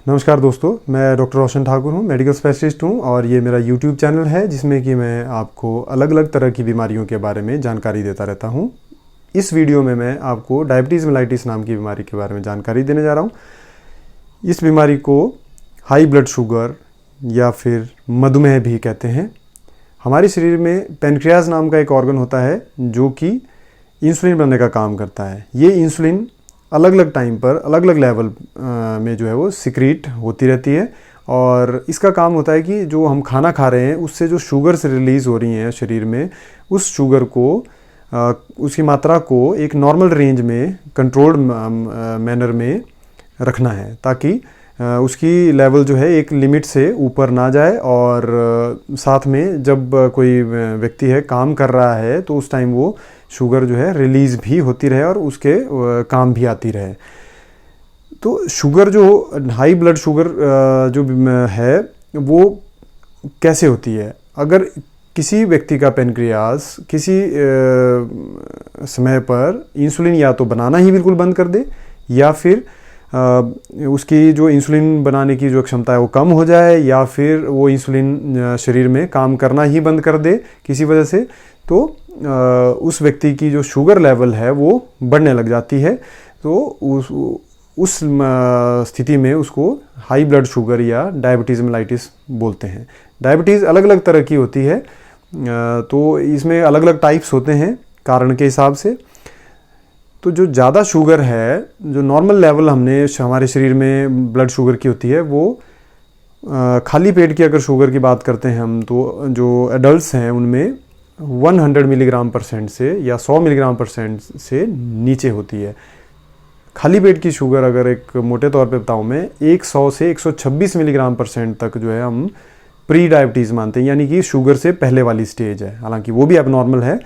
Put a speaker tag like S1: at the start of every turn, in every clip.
S1: नमस्कार दोस्तों, मैं डॉक्टर रोशन ठाकुर हूँ, मेडिकल स्पेशलिस्ट हूँ और ये मेरा यूट्यूब चैनल है जिसमें कि मैं आपको अलग अलग तरह की बीमारियों के बारे में जानकारी देता रहता हूँ। इस वीडियो में मैं आपको डायबिटीज़ मेलाइटिस नाम की बीमारी के बारे में जानकारी देने जा रहा हूँ। इस बीमारी को हाई ब्लड शुगर या फिर मधुमेह भी कहते हैं। हमारे शरीर में पेनक्रियाज नाम का एक ऑर्गन होता है जो कि इंसुलिन बनाने का काम करता है। ये इंसुलिन अलग अलग टाइम पर अलग अलग लेवल में जो है वो सिक्रीट होती रहती है और इसका काम होता है कि जो हम खाना खा रहे हैं उससे जो शुगर से रिलीज़ हो रही हैं शरीर में, उस शुगर को उसकी मात्रा को एक नॉर्मल रेंज में कंट्रोल्ड मैनर में रखना है ताकि उसकी लेवल जो है एक लिमिट से ऊपर ना जाए और साथ में जब कोई व्यक्ति है काम कर रहा है तो उस टाइम वो शुगर जो है रिलीज़ भी होती रहे और उसके काम भी आती रहे। तो शुगर जो हाई ब्लड शुगर जो है वो कैसे होती है? अगर किसी व्यक्ति का पेनक्रियास किसी समय पर इंसुलिन या तो बनाना ही बिल्कुल बंद कर दे या फिर उसकी जो इंसुलिन बनाने की जो क्षमता है वो कम हो जाए या फिर वो इंसुलिन शरीर में काम करना ही बंद कर दे किसी वजह से, तो उस व्यक्ति की जो शुगर लेवल है वो बढ़ने लग जाती है। तो उस स्थिति में उसको हाई ब्लड शुगर या डायबिटीज़ मेलाइटिस बोलते हैं। डायबिटीज़ अलग अलग तरह की होती है, तो इसमें अलग अलग टाइप्स होते हैं कारण के हिसाब से। तो जो ज़्यादा शुगर है, जो नॉर्मल लेवल हमने हमारे शरीर में ब्लड शुगर की होती है वो खाली पेट की अगर शुगर की बात करते हैं हम, तो जो एडल्ट्स हैं उनमें 100 मिलीग्राम परसेंट से या 100 मिलीग्राम परसेंट से नीचे होती है। खाली पेट की शुगर अगर एक मोटे तौर पे बताऊँ मैं 100 से 126 मिलीग्राम परसेंट तक जो है हम प्री डायबिटीज़ मानते हैं, यानी कि शुगर से पहले वाली स्टेज है। हालांकि वो भी अब नॉर्मल है,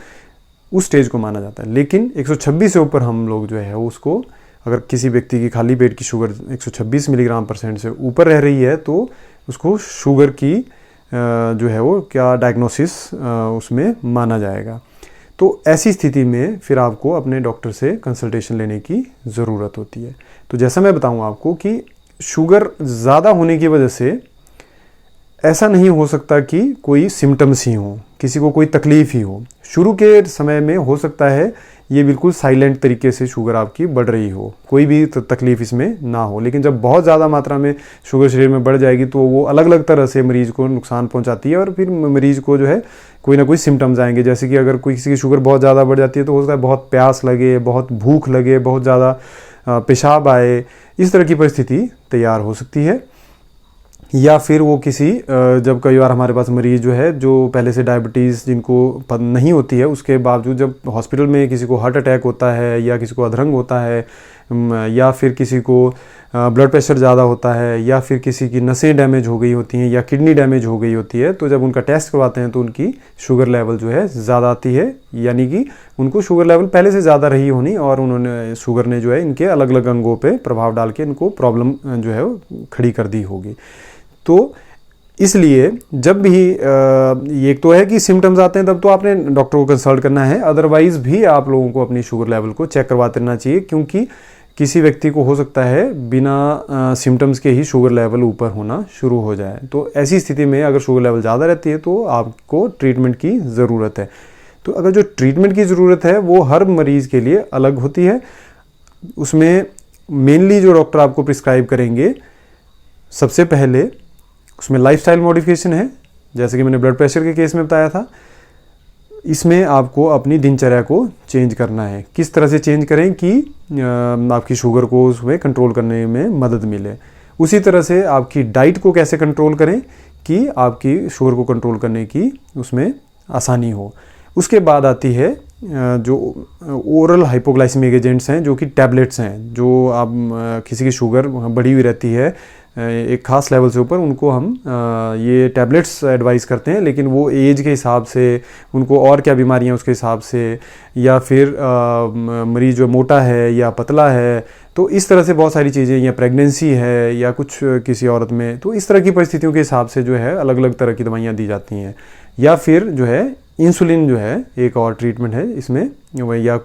S1: उस स्टेज को माना जाता है, लेकिन 126 से ऊपर हम लोग जो है उसको, अगर किसी व्यक्ति की खाली पेट की शुगर 126 मिलीग्राम परसेंट से ऊपर रह रही है तो उसको शुगर की जो है वो क्या डायग्नोसिस उसमें माना जाएगा। तो ऐसी स्थिति में फिर आपको अपने डॉक्टर से कंसल्टेशन लेने की ज़रूरत होती है। तो जैसा मैं बताऊं आपको कि शुगर ज़्यादा होने की वजह से ऐसा नहीं हो सकता कि कोई सिम्टम्स ही हो, किसी को कोई तकलीफ़ ही हो। शुरू के समय में हो सकता है ये बिल्कुल साइलेंट तरीके से शुगर आपकी बढ़ रही हो, कोई भी तकलीफ़ इसमें ना हो, लेकिन जब बहुत ज़्यादा मात्रा में शुगर शरीर में बढ़ जाएगी तो वो अलग अलग तरह से मरीज़ को नुकसान पहुंचाती है और फिर मरीज़ को जो है कोई ना कोई सिम्टम्स आएंगे। जैसे कि अगर किसी की शुगर बहुत ज़्यादा बढ़ जाती है तो हो सकता है बहुत प्यास लगे, बहुत भूख लगे, बहुत ज़्यादा पेशाब आए, इस तरह की परिस्थिति तैयार हो सकती है। या फिर वो किसी जब कई बार हमारे पास मरीज़ जो है जो पहले से डायबिटीज़ जिनको नहीं होती है उसके बावजूद जब हॉस्पिटल में किसी को हार्ट अटैक होता है या किसी को अधरंग होता है या फिर किसी को ब्लड प्रेशर ज़्यादा होता है या फिर किसी की नसें डैमेज हो गई होती हैं या किडनी डैमेज हो गई होती है, तो जब उनका टेस्ट करवाते हैं तो उनकी शुगर लेवल जो है ज़्यादा आती है, यानी कि उनको शुगर लेवल पहले से ज़्यादा रही होनी और उन्होंने शुगर ने जो है इनके अलग अलग अंगों पे प्रभाव डाल के इनको प्रॉब्लम जो है वो खड़ी कर दी होगी। तो इसलिए जब भी ये एक तो है कि सिम्टम्स आते हैं तब तो आपने डॉक्टर को कंसल्ट करना है, अदरवाइज़ भी आप लोगों को अपनी शुगर लेवल को चेक करवाते रहना चाहिए, क्योंकि किसी व्यक्ति को हो सकता है बिना सिम्टम्स के ही शुगर लेवल ऊपर होना शुरू हो जाए। तो ऐसी स्थिति में अगर शुगर लेवल ज़्यादा रहती है तो आपको ट्रीटमेंट की ज़रूरत है। तो अगर जो ट्रीटमेंट की ज़रूरत है वो हर मरीज़ के लिए अलग होती है। उसमें मेनली जो डॉक्टर आपको प्रिस्क्राइब करेंगे, सबसे पहले उसमें लाइफस्टाइल मॉडिफिकेशन है, जैसे कि मैंने ब्लड प्रेशर के केस में बताया था। इसमें आपको अपनी दिनचर्या को चेंज करना है। किस तरह से चेंज करें कि आपकी शुगर को उसमें कंट्रोल करने में मदद मिले। उसी तरह से आपकी डाइट को कैसे कंट्रोल करें कि आपकी शुगर को कंट्रोल करने की उसमें आसानी हो। उसके बाद आती है जो ओरल हाइपोग्लाइसेमिक एजेंट्स हैं, जो कि टैबलेट्स हैं, जो आप किसी की शुगर बढ़ी हुई रहती है एक ख़ास लेवल से ऊपर, उनको हम ये टैबलेट्स एडवाइस करते हैं, लेकिन वो एज के हिसाब से उनको और क्या बीमारियां उसके हिसाब से, या फिर मरीज़ जो मोटा है या पतला है, तो इस तरह से बहुत सारी चीज़ें, या प्रेगनेंसी है या कुछ किसी औरत में, तो इस तरह की परिस्थितियों के हिसाब से जो है अलग अलग तरह की दवाइयाँ दी जाती हैं। या फिर जो है इंसुलिन जो है एक और ट्रीटमेंट है इसमें, या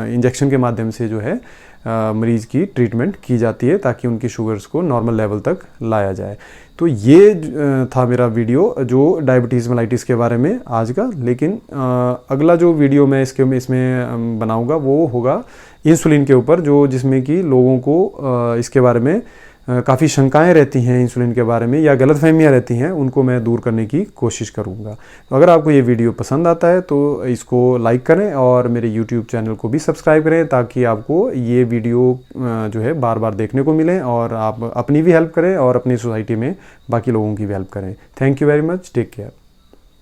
S1: इंजेक्शन के माध्यम से जो है मरीज़ की ट्रीटमेंट की जाती है ताकि उनकी शुगर्स को नॉर्मल लेवल तक लाया जाए। तो ये था मेरा वीडियो जो डायबिटीज़ मेलाइटिस के बारे में आज का। लेकिन अगला जो वीडियो मैं इसमें बनाऊंगा वो होगा इंसुलिन के ऊपर, जो जिसमें कि लोगों को इसके बारे में काफ़ी शंकाएं रहती हैं इंसुलिन के बारे में या गलतफहमियां रहती हैं, उनको मैं दूर करने की कोशिश करूंगा। तो अगर आपको ये वीडियो पसंद आता है तो इसको लाइक करें और मेरे यूट्यूब चैनल को भी सब्सक्राइब करें ताकि आपको ये वीडियो जो है बार बार देखने को मिले और आप अपनी भी हेल्प करें और अपनी सोसाइटी में बाकी लोगों की भी हेल्प करें। Thank you very much, take care.